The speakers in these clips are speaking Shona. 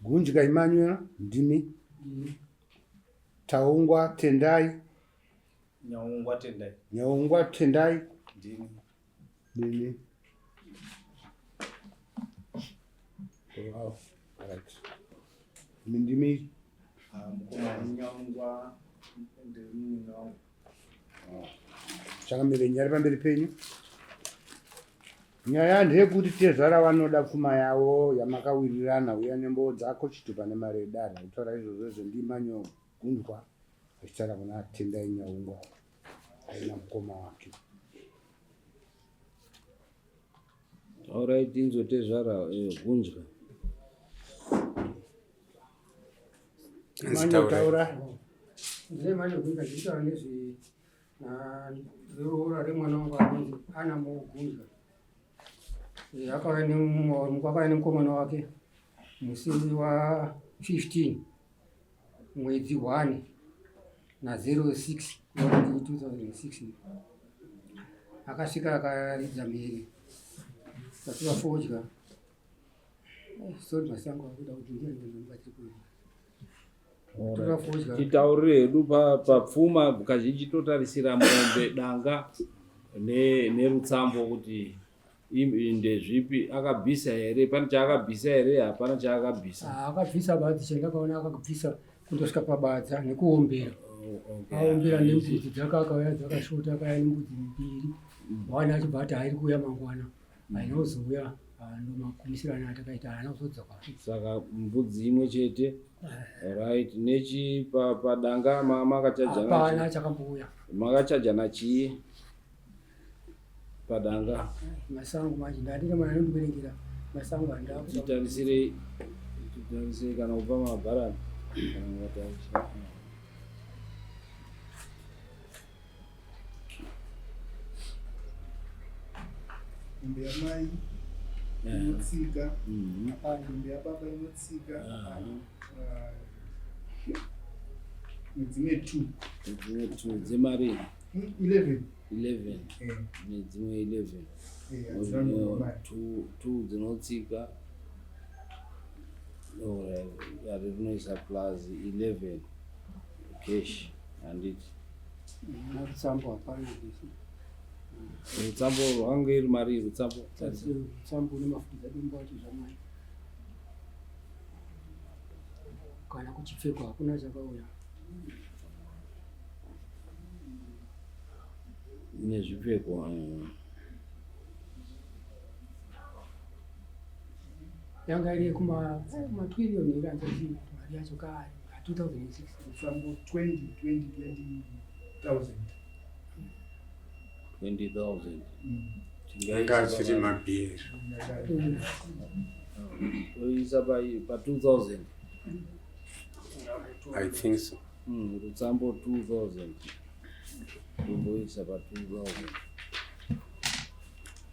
gunjika imanywa ndimi taungwa tendai nyaungwa tendai ndimi wow right ndimi nyaungwa ndimi no chakamire nyari pamberi penyu. Nyaya ndeyekuti Tezvara vanoda pfuma yavo yamakawirirana uya nembo dzako chitupa nemaredari kutaura izvozvo zvendimanyo gundwa achitaura kuna Tendai Nyaungwa aina mukoma wake. Alright, inzo Tezvara gunjwa manyo taura manyo gunjwa nditaura nezve roora remwana wangu anonzi ana mugunjwa. Akauya nemukomana wake musi wa 15 mwedzi 1 na 06 2006 akasvika akaridza mheri kati vafodya sori masango akuda kuti ndiringebatirikuda titaurire hedu papfuma kazhinji totarisira mombe danga nerutsambo kuti ndezvipi akabvisa here, pane chaakabvisa here, hapana chaakabvisa. Akabvisa badzi chandakaona akabvisa kundosvika pabadza nekuombera. Aombera nembudzi dzakauya dzakashota akauya nembudzi 2 wana achibva ati hairi kuuya mangwana ainozouya ndomakumisirana atakaita haana kuzodzoka. Saka mbudzi imwe chete. Right, nechi padanga makachajana. Hapana chakambouya. Makachajana chii? Padanga masango manje ndandine mwana ndikuberengera masango andako titarisire kana kubva mabharani kana ngatarisha Mbia mai inotsika mbia baba inotsika nedzimwe 2 dzemari 11 nedzimwe 11 2 dzinotsika ari rinoisa plus 11 cash handiti rutsambo hapana rutsambo rwange iri mari rutsambo nemafuta dombo acho zvamai kana kuchipfekwa hakuna chakauya nezvipfekwa yanga iri kuma-trillion iri anzai mari yacho kare 2006 Sambo 20,000 ngachiri mabhiri oisa pa 2,000 I think so. Rutsambo 2,000 kumboisa pa 2,000.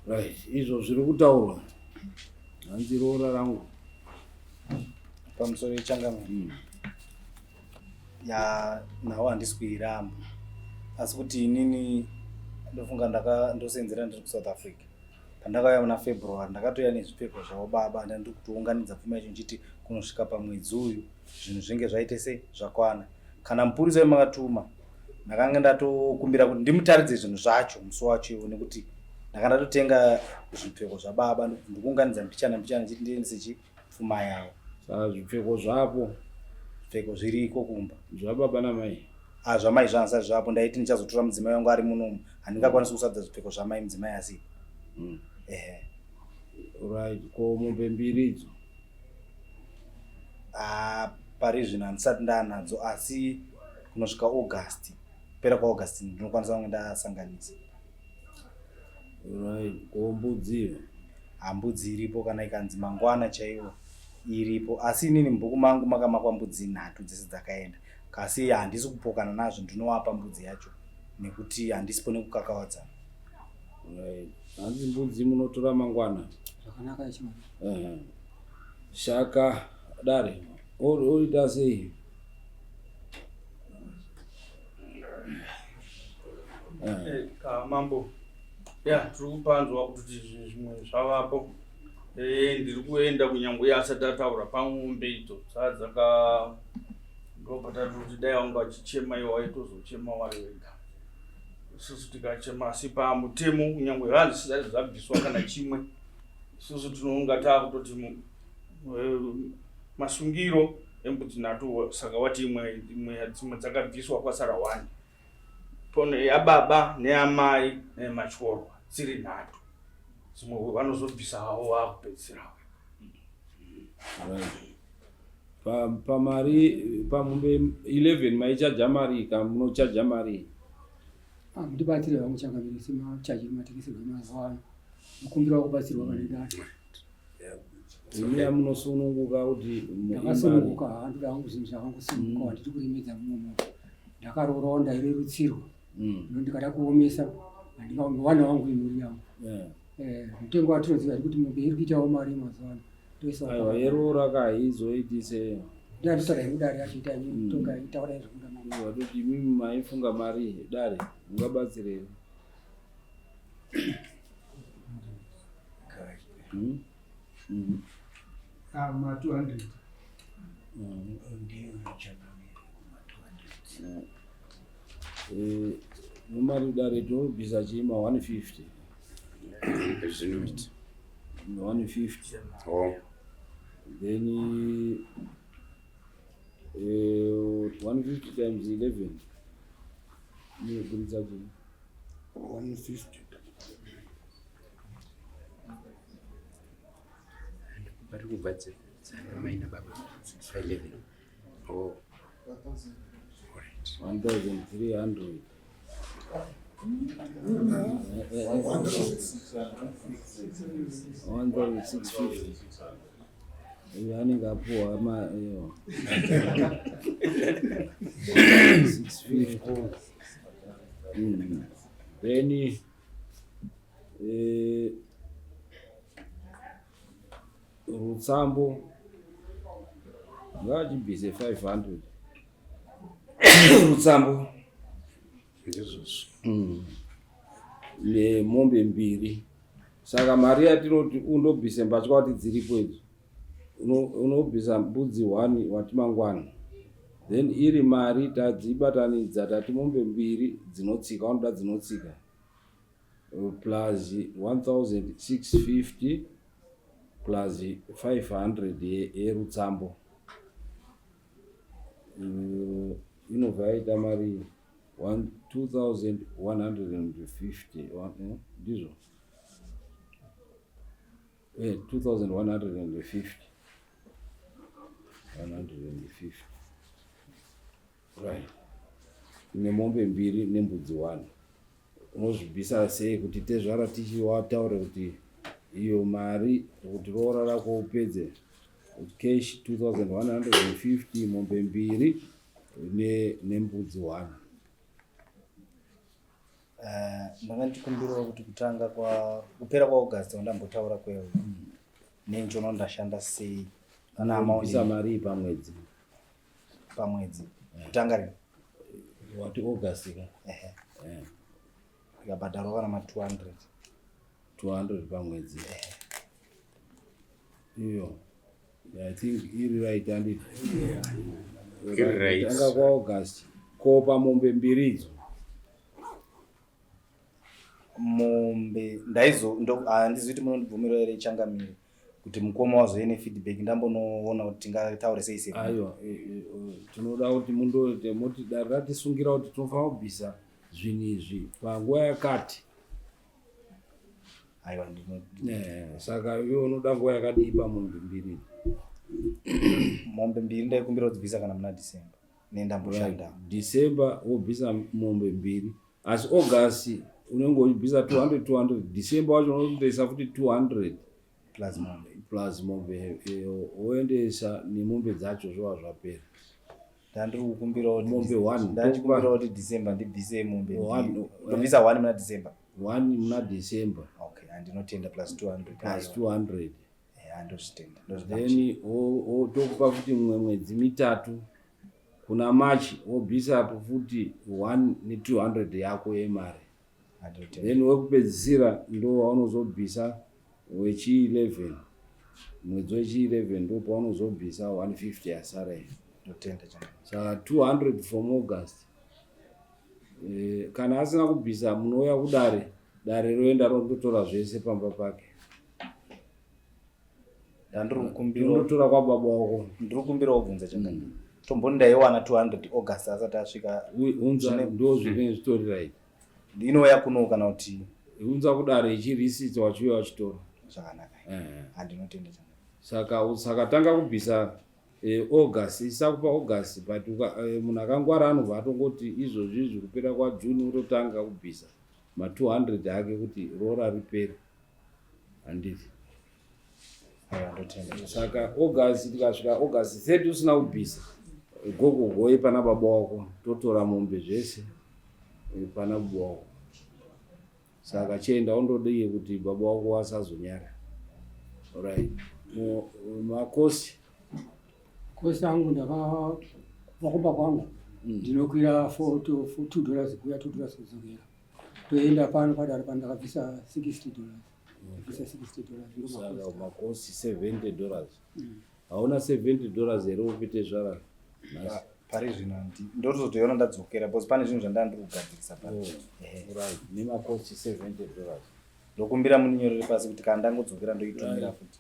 Right, izvo zviri kutaurwa hanzi roora rangu pamusoro yechangamwe ya nawo handisi kuiramba asi kuti inini ndofunga ndosenzera ndiri kuSouth Africa pandakauya muna February ndakatoya nezvipfeko zvavo baba ndandiri kutounganidza pfuma yacho nchiti kunosvika pamwedzi uyu zvinhu zvinge zvaite sei zvakwana kana mupurisa wemakatuma ndakanga ndatokumbira kuti ndimutaridze zvinhu zvacho musi wacho iwo nekuti ndakanga ndatotenga zvipfeko zvababa ndikuunganidza mbichana nchiti ndiendese chipfuma yavo. Saka zvipfeko zvapo zvipfeko zviriko kumba zvababa namai zvamai zvansari zvapo ndaiti ndichazotora mudzimai wangu ari munomu handingakwanisi kusadza zvipfeko zvamai mudzimai asi right ko mombe mbiri idzo pari zvino handisati ndaanadzo asi kunosvika August pera kwaAugust ndinokwanisa kunge ndasanganisa. Right, ko mbudzi mbudzi iripo kana ikanzi mangwana chaiwo iripo asi inini mubhuku mangu makamakwa mbudzi 3 dzese dzakaenda kasi handisi kupokana nazvo ndinovapa mbudzi yacho nekuti handisipo nekukakavadzana. Right, hanzi mbudzi munotora mangwana zvakanaka ichimwe shaka dare oita sei mambo ya tiri kupanzwa kuti zvimwe zvavapo ndiri kuenda kunyangwe asati ataura pamombe ito sadzaka ndopatati kuti dai wanga achichema iwo aitozochema wari wega. Isusu tikachema asi pamutemo kunyangwe hanzi zvisati zvabviswa kana chimwe, isusu tinonga takutoti masungiro embudzi nhatu, saka wati dzimwe dzakabviswa kwasara 1 pono yababa neamai nemachorwa dziri nhatu, dzimwe vanozobvisa havo vakupedzisira. Pamari pamombe 11 maichaja mari munochaja mari Ndibatsire vangu changamirisi machaji matekesirwa mazuva ano. Mukumbira kubatsirwa pane data. Imi munosununguka kuti Ndakasununguka handu hangu zvinhu zvakangosununguka handiti kurimedza mumo. Ndakarorawo ndairerutsirwa. Ndikada kuomesa handingawana wangu imuri yangu. Mutengo watinoziva kuti mombe iri kuitawo mari mazuva ano. Aiwa yerora kahaizoitise ndanditaura mudare yachiita tonga itaura izvokunda mama. Watoti imimi maifunga mari dare mungabatsirei? Ma 200. Mumari dare tobvisa chima 150. 150. Then 150 times 11. Ni kuliza 150. Bari kubatsira maina baba 11. 1,300. 1,650. Anenge apuwa ama iyo 650. Then rutsambo ngachibvise 500 rutsambo nemombe 2. Saka mari yatinoti undobvise mbatya kuti dziripo idzi unobvisa mbudzi 1 wati mangwana, then iri mari tadzibatanidza tati mombe 2 dzinotsika, unoda dzinotsika plus 1,650 plus 500 yerutsambo inobva yaita mari 2,150 ndizvo 2,150 right. Nemombe 2 nembudzi 1 unozvibvisa sei kuti Tezvara tichiwataura kuti iyo mari kuti roora rako upedze cash 2,150 mombe 2 nembudzi 1. Ndanga ndichikumbirawo kuti kutanga kupera kwaAugust ndambotaura kweyo nenjono ndashanda sei kana amauisa mari pamwedzi kutanga rini wati August ka ikabhadharwa kana 200 pamwedzi iyo I think iri right handed right tanga kwaAugust kopa mombe 2 idzo mombe handizviti munondibvumira here ichangamire kuti mukoma wazoene feedback ndambonoona kuti tingataure sei sei. Aiwa tinoda kuti mundoite moti dare ratisungira kuti tinofanira kubvisa zvinhu izvi panguva yakati. Aiwa saka iwe unoda nguva yakadii pamombe 2? Mombe 2 ndaikumbira kudzibvisa kana muna December nendamboshanda December wobvisa mombe 2 asi August unenge uchibvisa 200 December wacho unotoisa futi 200 plus mombe woendesa nemombe dzacho zvova zvapera. Ndandiri kukumbirawo mombe 1 ndachikumbirawo kuti December ndibvise mombe 1 ndobvisa 1 muna December 1 muna December. Okay, andinotenda plus 200 plus 200 andozvitenda then tokupa futi mwedzi 3 kuna March wobvisapo futi 1 ne200 yako yemari. Then wekupedzisira ndo waunozobvisa wechi 11 mwedzi wechi11 ndo paunozobvisa 150 yasara iyi. Ndotenda chana. Saka 200 from August. Kana asina kubvisa munouya kudare, dare roenda rondotora zvese pamba pake. Ndotora kwa baba wako. Ndiri kumbira ubvunza chakani. Tombondaiwana 200 August asati asvika. Unza ndo zvine zvitori right. Inouya kuno kana kuti unza kudare ichirisiti wachiuya wachitora. Zvakanaka. Handinotenda chana. Saka tanga kubvisa August, isakupa August, but munhu akangwara anobva atongoti izvozvi zviri kupera kwaJune utotanga kubvisa ma 200 ake kuti rora ripere. Handiti. Saka August tikasvika August 30 usina kubvisa, gogo goye pana baba wako, totora mombe zvese pana baba wako. Saka chienda undodie kuti baba wako asazonyara. Alright. Makosi kosi angu ndakakumba kwangu ndinokwira $2 kuya $2 kudzokera. Toenda pano padare pandakabvisa $60. Bvisa $60 saka makosi $70. Hauna $70 here upite zvara. pari zvino ndotozotoiona ndadzokera because pane zvinhu zvandandiri kugadzirisa pano. Right. Nemakosi $70. Ndokumbira muninyorere pasi kuti kana ndangodzokera ndoitumira futi.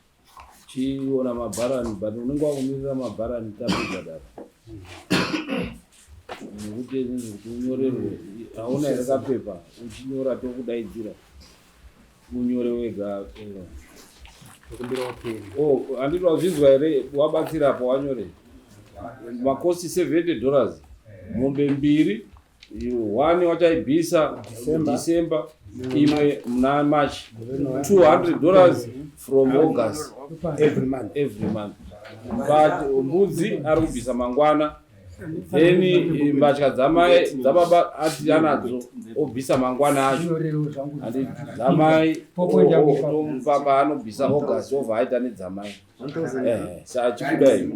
Chiona mabharani, but unenge wakumirira mabharani tapedza dara. Nekuti unyorerwe, hauna here kapepa, uchinyora tokudaidzira. Unyore wega. Handiti wazvizwa here wabatsira wanyore. Makosi $70. Mombe 2, 1 wachaibvisa December, imwe muna March. $200 from August every month. But mbudzi ari kubvisa mangwana, then mbatya dzamai dzababa ati anadzo obvisa mangwana acho. Andi dzamai papa anobvisa August obva aita nedzamai. Saka chikudai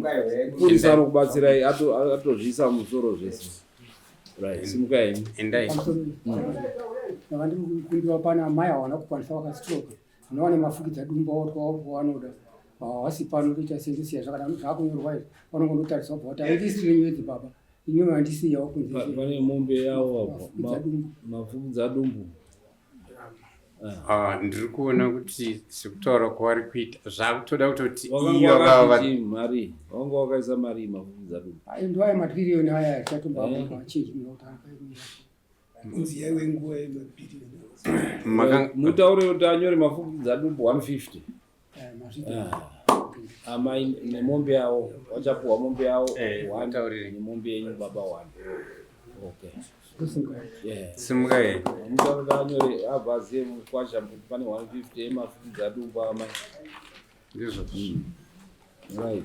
purisa anokubatsirai atozvisa musoro zvese. Right. Simukai. Endai. Ndakandikumbira pana mai hawana kukwanisa wakastroke. Unowana mafukidza dumba otwa wanoda. Wasi pano kuita sendisiya zvakadaro zvakunyorwa izvi. Vanongotarisa kuti aitisi renyu baba. Inyo mandisiyawo kunze. Pane mombe yawo apo. Mafukidza dumbu. Ndiri kuona kuti sekutaura kwavari kuita zvakutoda kutoti mari wanga wakaisa mari mafukidza dumbu. Ndo aya matiriyoni aya chatombavamba chinji notanga. Uziya wenguva yemabhiriyoni. Mutaure kuti anyore mafukidza dumbu 150. Amai nemombe yawo wachapuwa mombe yawo 1 nemombe yenyu baba 1. Okay. Simukai. Mutaure anyore abvaziye mukwasha pane 150 emafukidza dumbu amai. Ndizvo. Right.